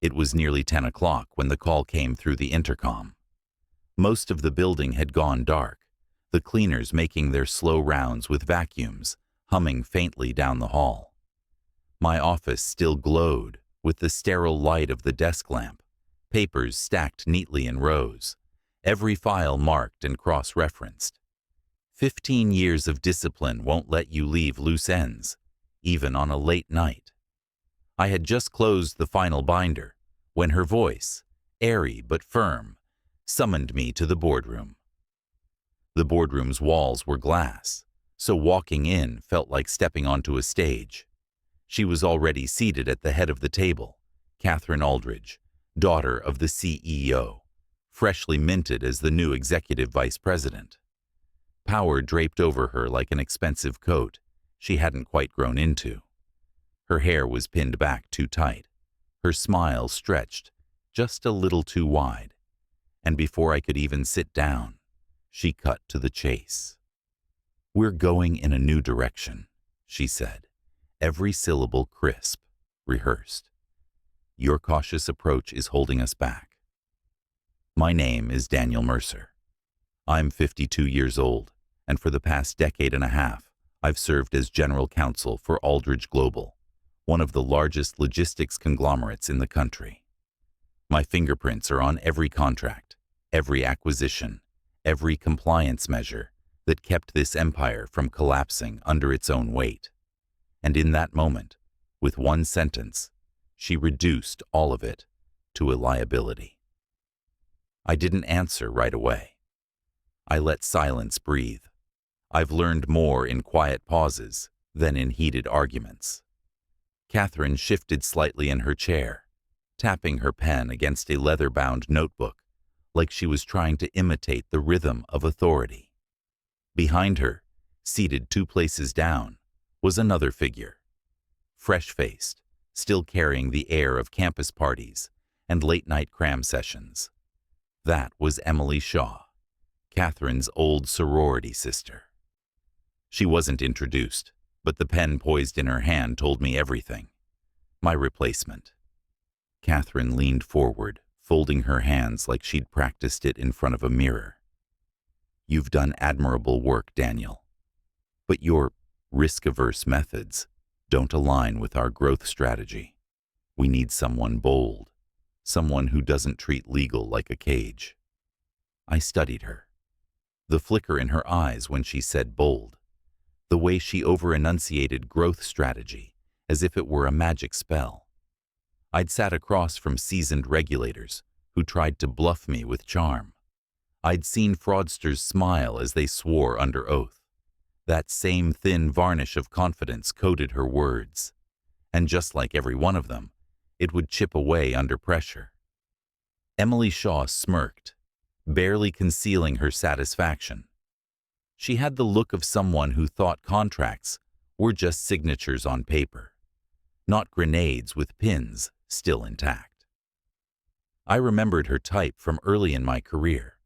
It was nearly 10 o'clock when the call came through the intercom. Most of the building had gone dark, the cleaners making their slow rounds with vacuums, humming faintly down the hall. My office still glowed with the sterile light of the desk lamp, papers stacked neatly in rows, every file marked and cross-referenced. 15 years of discipline won't let you leave loose ends, even on a late night. I had just closed the final binder when her voice, airy but firm, summoned me to the boardroom. The boardroom's walls were glass, so walking in felt like stepping onto a stage. She was already seated at the head of the table, Catherine Aldridge, daughter of the CEO, freshly minted as the new executive vice president. Power draped over her like an expensive coat she hadn't quite grown into. Her hair was pinned back too tight, her smile stretched just a little too wide, and before I could even sit down, she cut to the chase. "We're going in a new direction," she said, every syllable crisp, rehearsed. "Your cautious approach is holding us back. My name is Daniel Mercer. I'm 52 years old, and for the past decade and a half, I've served as general counsel for Aldridge Global, one of the largest logistics conglomerates in the country. My fingerprints are on every contract, every acquisition, every compliance measure that kept this empire from collapsing under its own weight. And in that moment, with one sentence, she reduced all of it to a liability." I didn't answer right away. I let silence breathe. I've learned more in quiet pauses than in heated arguments. Catherine shifted slightly in her chair, tapping her pen against a leather-bound notebook like she was trying to imitate the rhythm of authority. Behind her, seated 2 places down, was another figure, fresh-faced, still carrying the air of campus parties and late-night cram sessions. That was Emily Shaw, Catherine's old sorority sister. She wasn't introduced, but the pen poised in her hand told me everything. My replacement. Catherine leaned forward, folding her hands like she'd practiced it in front of a mirror. "You've done admirable work, Daniel. But your risk-averse methods don't align with our growth strategy. We need someone bold, someone who doesn't treat legal like a cage." I studied her. The flicker in her eyes when she said bold, the way she over-enunciated growth strategy as if it were a magic spell. I'd sat across from seasoned regulators who tried to bluff me with charm. I'd seen fraudsters smile as they swore under oath. That same thin varnish of confidence coated her words, and just like every one of them, it would chip away under pressure. Emily Shaw smirked, barely concealing her satisfaction. She had the look of someone who thought contracts were just signatures on paper, not grenades with pins still intact. I remembered her type from early in my career,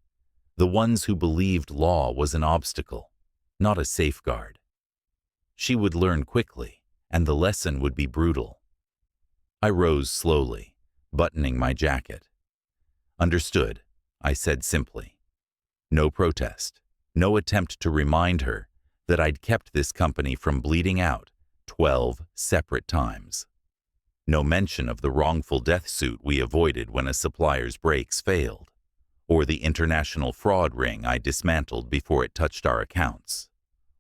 the ones who believed law was an obstacle, not a safeguard. She would learn quickly, and the lesson would be brutal. I rose slowly, buttoning my jacket. "Understood," I said simply. No protest, no attempt to remind her that I'd kept this company from bleeding out 12 separate times. No mention of the wrongful death suit we avoided when a supplier's brakes failed, or the international fraud ring I dismantled before it touched our accounts,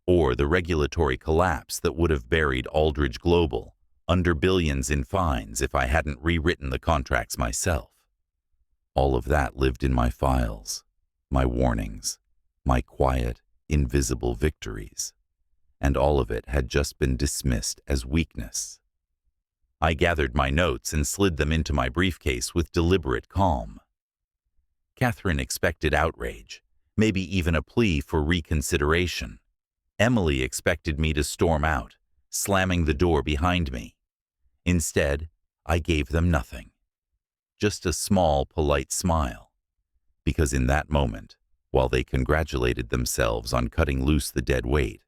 or the regulatory collapse that would have buried Aldridge Global under billions in fines if I hadn't rewritten the contracts myself. All of that lived in my files, my warnings, my quiet, invisible victories, and all of it had just been dismissed as weakness. I gathered my notes and slid them into my briefcase with deliberate calm. Catherine expected outrage, maybe even a plea for reconsideration. Emily expected me to storm out, slamming the door behind me. Instead, I gave them nothing. Just a small, polite smile. Because in that moment, while they congratulated themselves on cutting loose the dead weight,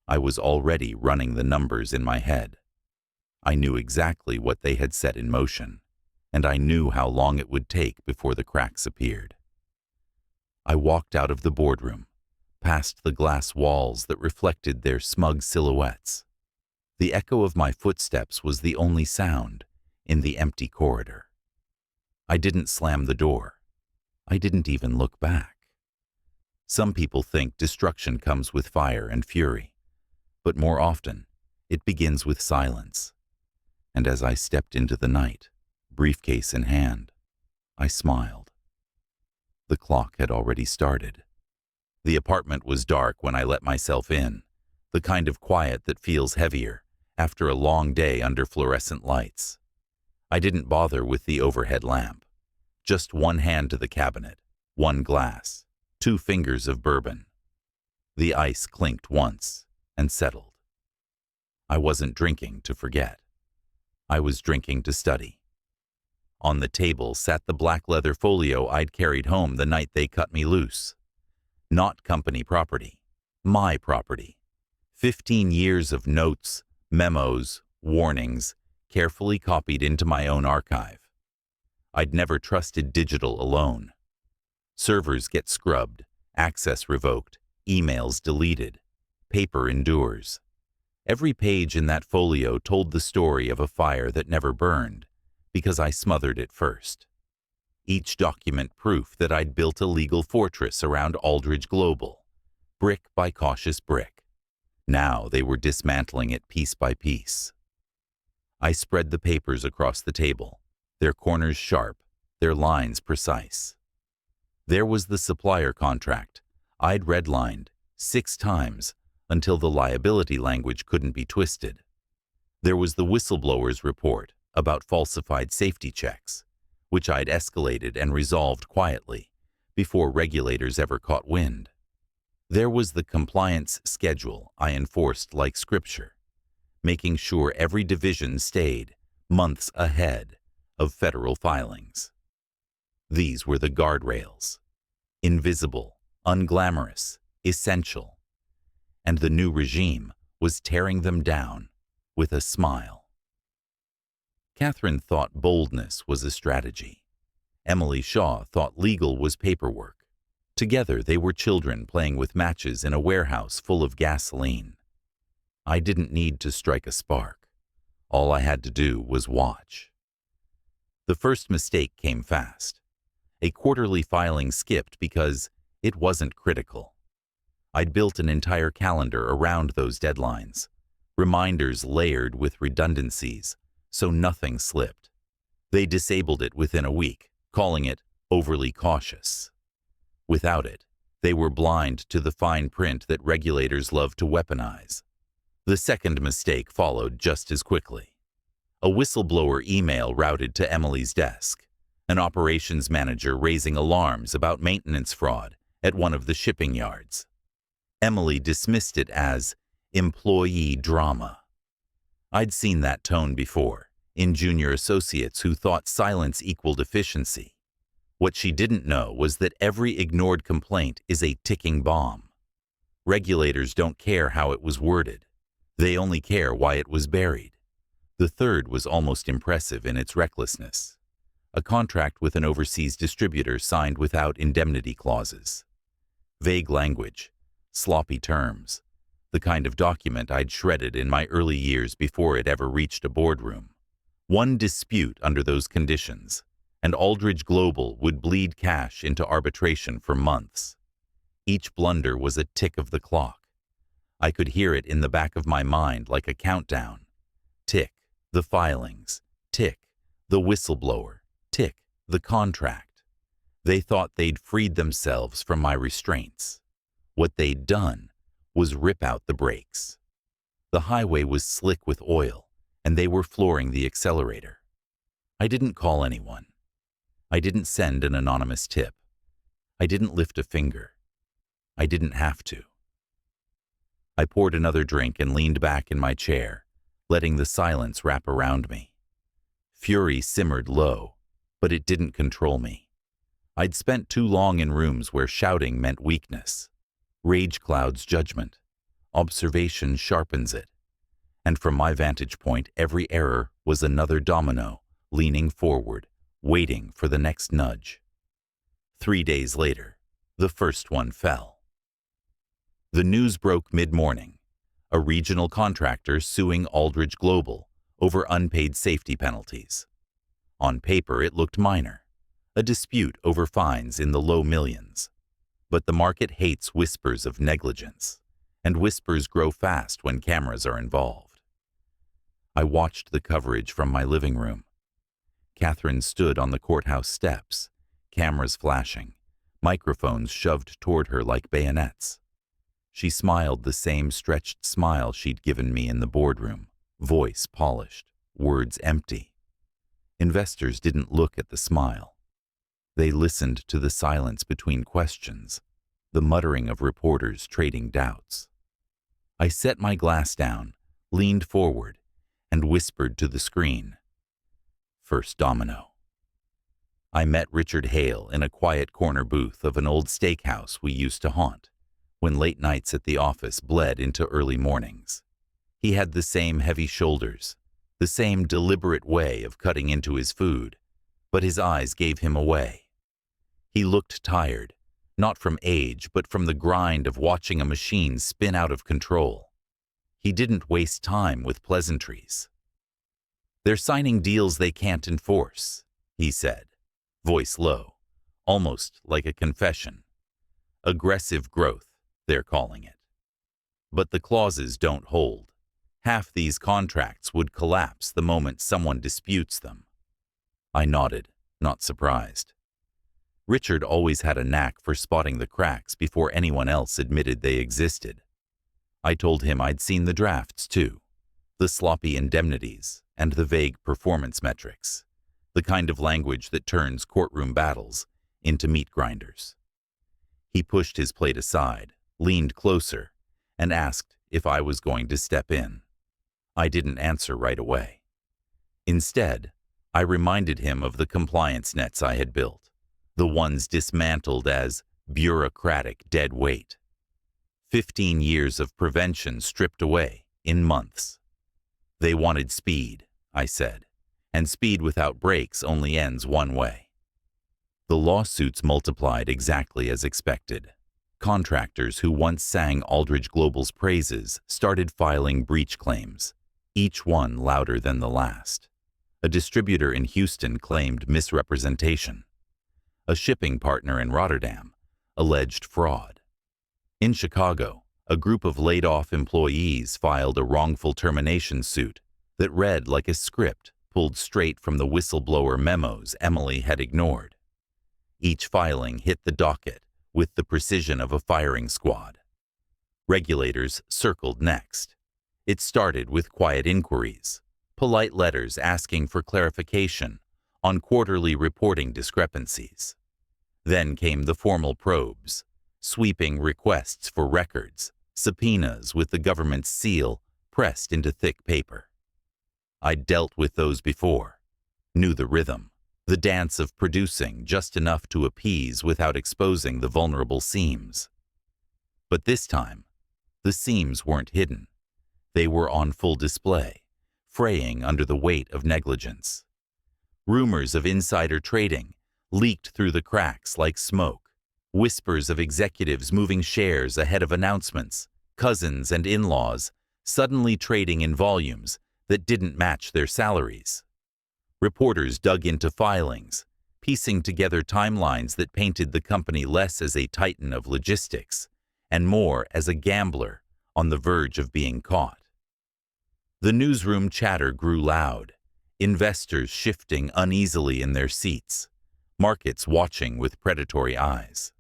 I was already running the numbers in my head. I knew exactly what they had set in motion, and I knew how long it would take before the cracks appeared. I walked out of the boardroom, past the glass walls that reflected their smug silhouettes. The echo of my footsteps was the only sound in the empty corridor. I didn't slam the door. I didn't even look back. Some people think destruction comes with fire and fury, but more often, it begins with silence. And as I stepped into the night, briefcase in hand, I smiled. The clock had already started. The apartment was dark when I let myself in, the kind of quiet that feels heavier after a long day under fluorescent lights. I didn't bother with the overhead lamp. Just one hand to the cabinet, one glass, 2 fingers of bourbon. The ice clinked once and settled. I wasn't drinking to forget. I was drinking to study. On the table sat the black leather folio I'd carried home the night they cut me loose. Not company property, my property. 15 years of notes, memos, warnings, carefully copied into my own archive. I'd never trusted digital alone. Servers get scrubbed, access revoked, emails deleted, paper endures. Every page in that folio told the story of a fire that never burned, because I smothered it first. Each document proof that I'd built a legal fortress around Aldridge Global, brick by cautious brick. Now they were dismantling it piece by piece. I spread the papers across the table, their corners sharp, their lines precise. There was the supplier contract. I'd redlined 6 times until the liability language couldn't be twisted. There was the whistleblower's report about falsified safety checks, which I'd escalated and resolved quietly before regulators ever caught wind. There was the compliance schedule I enforced like scripture, making sure every division stayed months ahead of federal filings. These were the guardrails. Invisible, unglamorous, essential. And the new regime was tearing them down with a smile. Catherine thought boldness was a strategy. Emily Shaw thought legal was paperwork. Together they were children playing with matches in a warehouse full of gasoline. I didn't need to strike a spark. All I had to do was watch. The first mistake came fast. A quarterly filing skipped because it wasn't critical. I'd built an entire calendar around those deadlines, reminders layered with redundancies, so nothing slipped. They disabled it within a week, calling it overly cautious. Without it, they were blind to the fine print that regulators love to weaponize. The second mistake followed just as quickly. A whistleblower email routed to Emily's desk, an operations manager raising alarms about maintenance fraud at one of the shipping yards. Emily dismissed it as employee drama. I'd seen that tone before, in junior associates who thought silence equaled efficiency. What she didn't know was that every ignored complaint is a ticking bomb. Regulators don't care how it was worded. They only care why it was buried. The third was almost impressive in its recklessness. A contract with an overseas distributor signed without indemnity clauses. Vague language, sloppy terms, the kind of document I'd shredded in my early years before it ever reached a boardroom. One dispute under those conditions, and Aldridge Global would bleed cash into arbitration for months. Each blunder was a tick of the clock. I could hear it in the back of my mind like a countdown. Tick, the filings. Tick, the whistleblower. Tick, the contract. They thought they'd freed themselves from my restraints. What they'd done was rip out the brakes. The highway was slick with oil, and they were flooring the accelerator. I didn't call anyone. I didn't send an anonymous tip. I didn't lift a finger. I didn't have to. I poured another drink and leaned back in my chair, letting the silence wrap around me. Fury simmered low, but it didn't control me. I'd spent too long in rooms where shouting meant weakness. Rage clouds judgment. Observation sharpens it. And from my vantage point, every error was another domino leaning forward, waiting for the next nudge. 3 days later, the first one fell. The news broke mid-morning. A regional contractor suing Aldridge Global over unpaid safety penalties. On paper, it looked minor, a dispute over fines in the low millions. But the market hates whispers of negligence, and whispers grow fast when cameras are involved. I watched the coverage from my living room. Catherine stood on the courthouse steps, cameras flashing, microphones shoved toward her like bayonets. She smiled the same stretched smile she'd given me in the boardroom, voice polished, words empty. Investors didn't look at the smile. They listened to the silence between questions, the muttering of reporters trading doubts. I set my glass down, leaned forward, and whispered to the screen. First domino. I met Richard Hale in a quiet corner booth of an old steakhouse we used to haunt, when late nights at the office bled into early mornings. He had the same heavy shoulders, the same deliberate way of cutting into his food, but his eyes gave him away. He looked tired, not from age, but from the grind of watching a machine spin out of control. He didn't waste time with pleasantries. "They're signing deals they can't enforce," he said, voice low, almost like a confession. "Aggressive growth, they're calling it. But the clauses don't hold. Half these contracts would collapse the moment someone disputes them." I nodded, not surprised. Richard always had a knack for spotting the cracks before anyone else admitted they existed. I told him I'd seen the drafts too, the sloppy indemnities and the vague performance metrics, the kind of language that turns courtroom battles into meat grinders. He pushed his plate aside, leaned closer, and asked if I was going to step in. I didn't answer right away. Instead, I reminded him of the compliance nets I had built, the ones dismantled as bureaucratic dead weight. 15 years of prevention stripped away in months. They wanted speed, I said, and speed without brakes only ends one way. The lawsuits multiplied exactly as expected. Contractors who once sang Aldridge Global's praises started filing breach claims, each one louder than the last. A distributor in Houston claimed misrepresentation. A shipping partner in Rotterdam alleged fraud. In Chicago, a group of laid-off employees filed a wrongful termination suit that read like a script pulled straight from the whistleblower memos Emily had ignored. Each filing hit the docket with the precision of a firing squad. Regulators circled next. It started with quiet inquiries, polite letters asking for clarification on quarterly reporting discrepancies. Then came the formal probes, sweeping requests for records, subpoenas with the government's seal pressed into thick paper. I'd dealt with those before, knew the rhythm, the dance of producing just enough to appease without exposing the vulnerable seams. But this time, the seams weren't hidden. They were on full display, fraying under the weight of negligence. Rumors of insider trading leaked through the cracks like smoke, whispers of executives moving shares ahead of announcements, cousins and in-laws suddenly trading in volumes that didn't match their salaries. Reporters dug into filings, piecing together timelines that painted the company less as a titan of logistics and more as a gambler on the verge of being caught. The newsroom chatter grew loud, investors shifting uneasily in their seats, markets watching with predatory eyes.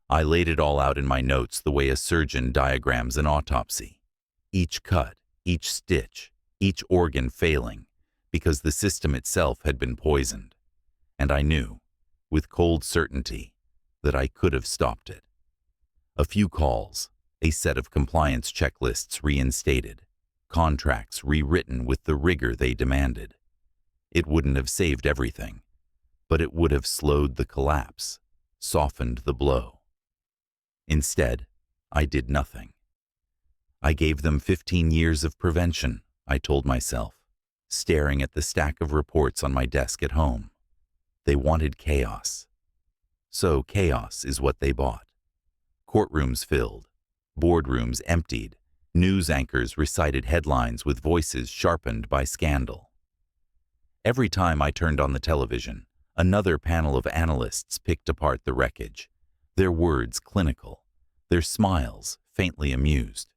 I laid it all out in my notes the way a surgeon diagrams an autopsy. Each cut, each stitch, each organ failing, because the system itself had been poisoned. And I knew, with cold certainty, that I could have stopped it. A few calls, a set of compliance checklists reinstated, contracts rewritten with the rigor they demanded. It wouldn't have saved everything, but it would have slowed the collapse, softened the blow. Instead, I did nothing. I gave them 15 years of prevention, I told myself, staring at the stack of reports on my desk at home. They wanted chaos. So chaos is what they bought. Courtrooms filled, boardrooms emptied, news anchors recited headlines with voices sharpened by scandal. Every time I turned on the television, another panel of analysts picked apart the wreckage, their words clinical, their smiles faintly amused.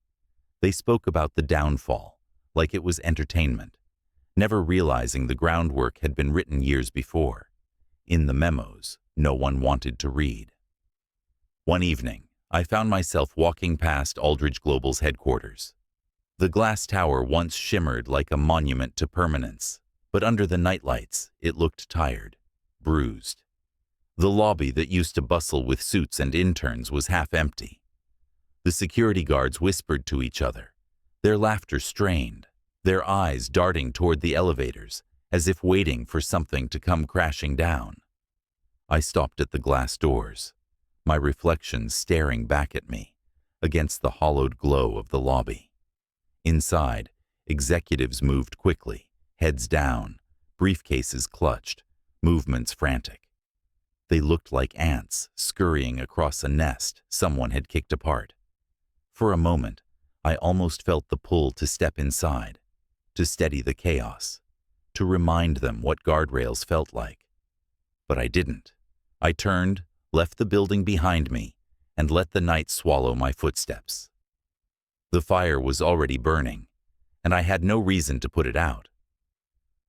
They spoke about the downfall, like it was entertainment, never realizing the groundwork had been written years before, in the memos no one wanted to read. One evening, I found myself walking past Aldridge Global's headquarters. The glass tower once shimmered like a monument to permanence, but under the nightlights, it looked tired, bruised. The lobby that used to bustle with suits and interns was half empty. The security guards whispered to each other, their laughter strained, their eyes darting toward the elevators, as if waiting for something to come crashing down. I stopped at the glass doors, my reflection staring back at me against the hollowed glow of the lobby. Inside, executives moved quickly, heads down, briefcases clutched, movements frantic. They looked like ants scurrying across a nest someone had kicked apart. For a moment, I almost felt the pull to step inside, to steady the chaos, to remind them what guardrails felt like. But I didn't. I turned, left the building behind me, and let the night swallow my footsteps. The fire was already burning, and I had no reason to put it out.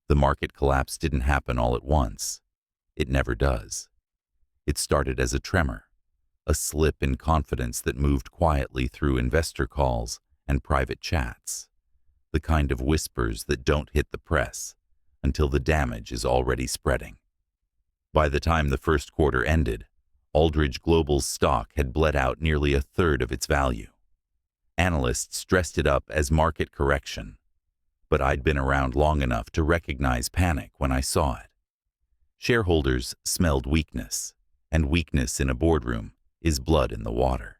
The market collapse didn't happen all at once. It never does. It started as a tremor, a slip in confidence that moved quietly through investor calls and private chats, the kind of whispers that don't hit the press until the damage is already spreading. By the time the first quarter ended, Aldridge Global's stock had bled out nearly a third of its value. Analysts dressed it up as market correction, but I'd been around long enough to recognize panic when I saw it. Shareholders smelled weakness, and weakness in a boardroom is blood in the water.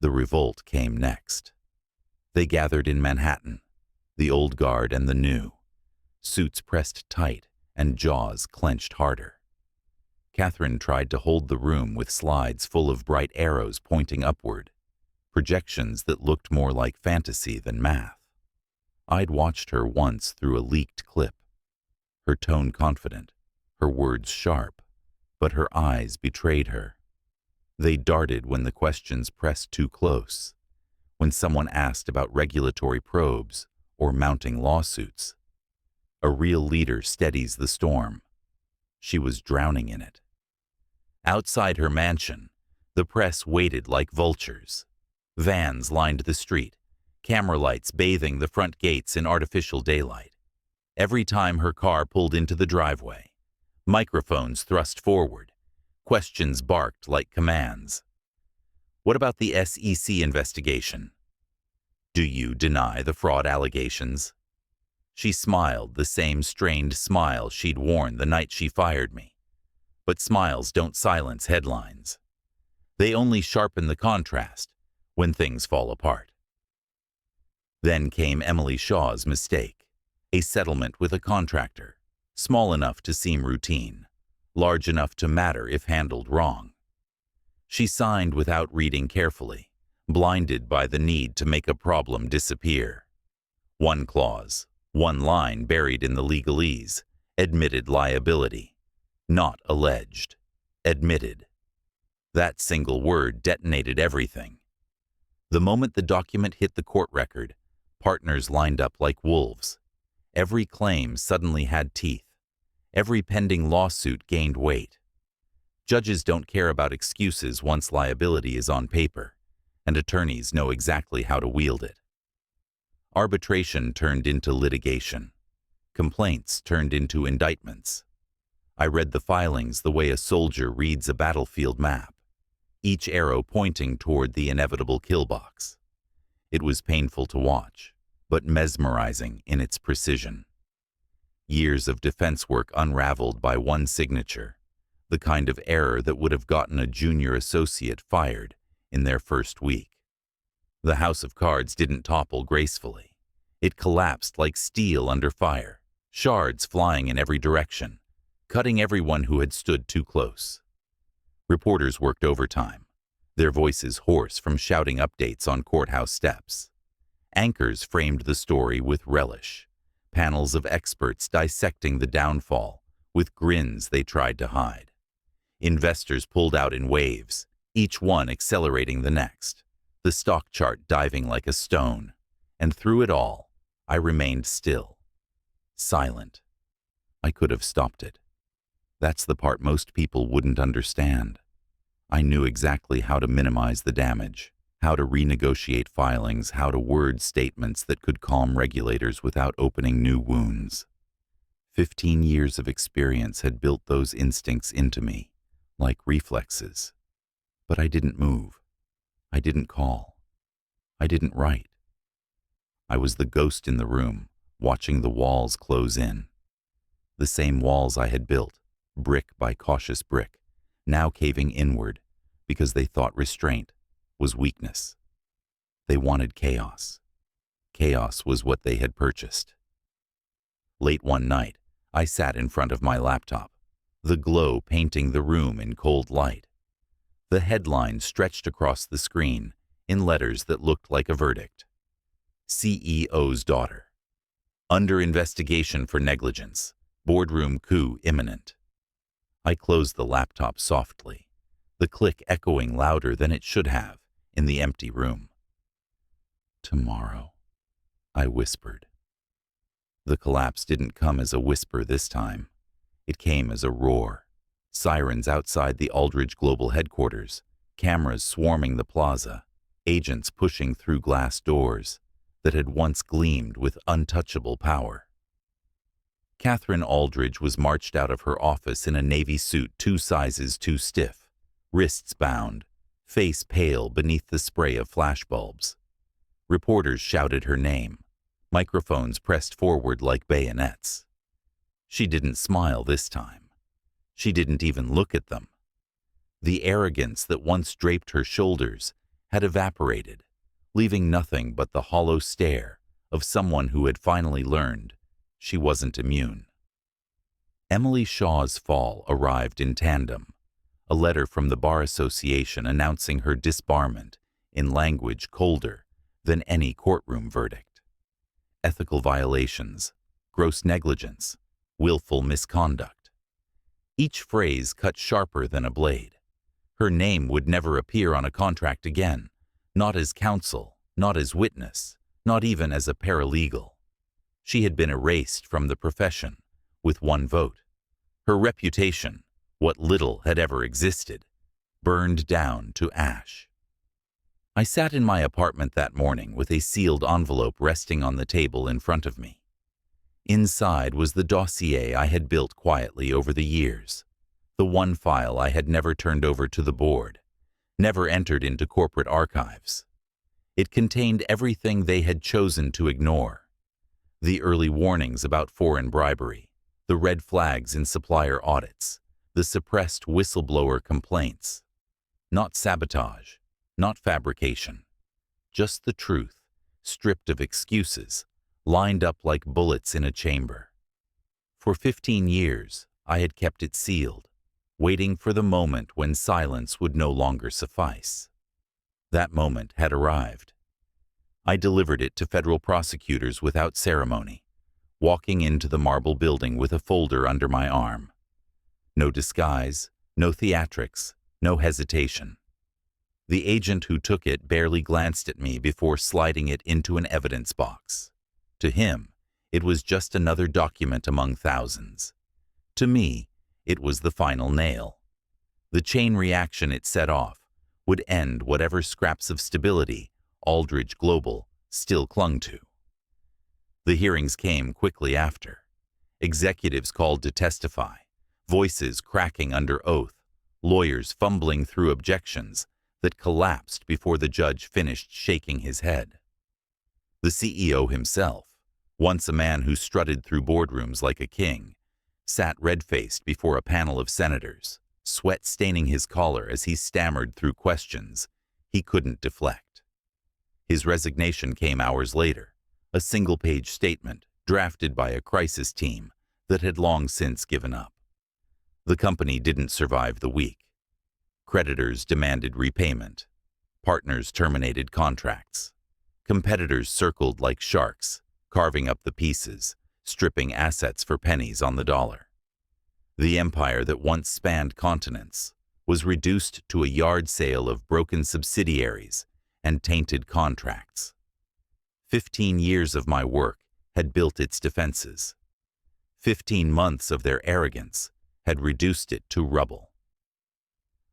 The revolt came next. They gathered in Manhattan, the old guard and the new, suits pressed tight and jaws clenched harder. Catherine tried to hold the room with slides full of bright arrows pointing upward, projections that looked more like fantasy than math. I'd watched her once through a leaked clip, her tone confident, her words sharp, but her eyes betrayed her. They darted when the questions pressed too close, when someone asked about regulatory probes or mounting lawsuits. A real leader steadies the storm. She was drowning in it. Outside her mansion, the press waited like vultures. Vans lined the street, camera lights bathing the front gates in artificial daylight. Every time her car pulled into the driveway, microphones thrust forward, questions barked like commands. What about the SEC investigation? Do you deny the fraud allegations? She smiled the same strained smile she'd worn the night she fired me. But smiles don't silence headlines. They only sharpen the contrast when things fall apart. Then came Emily Shaw's mistake, a settlement with a contractor, small enough to seem routine, large enough to matter if handled wrong. She signed without reading carefully, blinded by the need to make a problem disappear. One clause, one line buried in the legalese, admitted liability. Not alleged, admitted. That single word detonated everything. The moment the document hit the court record, partners lined up like wolves. Every claim suddenly had teeth. Every pending lawsuit gained weight. Judges don't care about excuses once liability is on paper, and attorneys know exactly how to wield it. Arbitration turned into litigation. Complaints turned into indictments. I read the filings the way a soldier reads a battlefield map, each arrow pointing toward the inevitable kill box. It was painful to watch, but mesmerizing in its precision. Years of defense work unraveled by one signature, the kind of error that would have gotten a junior associate fired in their first week. The house of cards didn't topple gracefully. It collapsed like steel under fire, shards flying in every direction, cutting everyone who had stood too close. Reporters worked overtime, their voices hoarse from shouting updates on courthouse steps. Anchors framed the story with relish, panels of experts dissecting the downfall with grins they tried to hide. Investors pulled out in waves, each one accelerating the next, the stock chart diving like a stone. And through it all, I remained still, silent. I could have stopped it. That's the part most people wouldn't understand. I knew exactly how to minimize the damage, how to renegotiate filings, how to word statements that could calm regulators without opening new wounds. 15 years of experience had built those instincts into me, like reflexes. But I didn't move. I didn't call. I didn't write. I was the ghost in the room, watching the walls close in. The same walls I had built, brick by cautious brick, now caving inward because they thought restraint was weakness. They wanted chaos. Chaos was what they had purchased. Late one night, I sat in front of my laptop, the glow painting the room in cold light. The headline stretched across the screen in letters that looked like a verdict. CEO's daughter. Under investigation for negligence. Boardroom coup imminent. I closed the laptop softly, the click echoing louder than it should have in the empty room. Tomorrow, I whispered. The collapse didn't come as a whisper this time. It came as a roar. Sirens outside the Aldridge Global headquarters, cameras swarming the plaza, agents pushing through glass doors that had once gleamed with untouchable power. Catherine Aldridge was marched out of her office in a navy suit 2 sizes too stiff, wrists bound, face pale beneath the spray of flashbulbs. Reporters shouted her name, microphones pressed forward like bayonets. She didn't smile this time. She didn't even look at them. The arrogance that once draped her shoulders had evaporated, leaving nothing but the hollow stare of someone who had finally learned she wasn't immune. Emily Shaw's fall arrived in tandem, a letter from the Bar Association announcing her disbarment in language colder than any courtroom verdict. Ethical violations, gross negligence, willful misconduct. Each phrase cut sharper than a blade. Her name would never appear on a contract again, not as counsel, not as witness, not even as a paralegal. She had been erased from the profession with one vote. Her reputation, what little had ever existed, burned down to ash. I sat in my apartment that morning with a sealed envelope resting on the table in front of me. Inside was the dossier I had built quietly over the years, the one file I had never turned over to the board, never entered into corporate archives. It contained everything they had chosen to ignore. The early warnings about foreign bribery, the red flags in supplier audits, the suppressed whistleblower complaints. Not sabotage, not fabrication, just the truth, stripped of excuses, lined up like bullets in a chamber. For 15 years, I had kept it sealed, waiting for the moment when silence would no longer suffice. That moment had arrived. I delivered it to federal prosecutors without ceremony, walking into the marble building with a folder under my arm. No disguise, no theatrics, no hesitation. The agent who took it barely glanced at me before sliding it into an evidence box. To him, it was just another document among thousands. To me, it was the final nail. The chain reaction it set off would end whatever scraps of stability Aldridge Global still clung to. The hearings came quickly after. Executives called to testify, voices cracking under oath, lawyers fumbling through objections that collapsed before the judge finished shaking his head. The CEO himself, once a man who strutted through boardrooms like a king, sat red-faced before a panel of senators, sweat staining his collar as he stammered through questions he couldn't deflect. His resignation came hours later, a single-page statement drafted by a crisis team that had long since given up. The company didn't survive the week. Creditors demanded repayment. Partners terminated contracts. Competitors circled like sharks, carving up the pieces, stripping assets for pennies on the dollar. The empire that once spanned continents was reduced to a yard sale of broken subsidiaries and tainted contracts. 15 years of my work had built its defenses. 15 months of their arrogance had reduced it to rubble.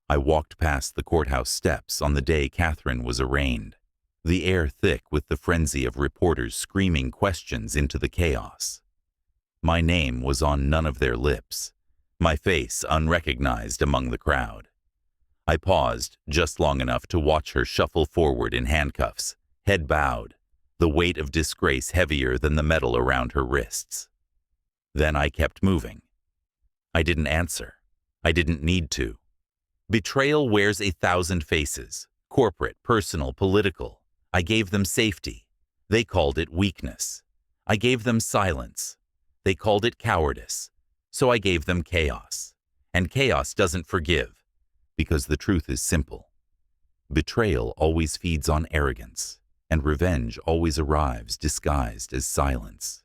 I walked past the courthouse steps on the day Catherine was arraigned, the air thick with the frenzy of reporters screaming questions into the chaos. My name was on none of their lips, my face unrecognized among the crowd. I paused just long enough to watch her shuffle forward in handcuffs, head bowed, the weight of disgrace heavier than the metal around her wrists. Then I kept moving. I didn't answer. I didn't need to. Betrayal wears 1,000 faces, corporate, personal, political. I gave them safety. They called it weakness. I gave them silence. They called it cowardice. So I gave them chaos. And chaos doesn't forgive, because the truth is simple. Betrayal always feeds on arrogance, and revenge always arrives disguised as silence.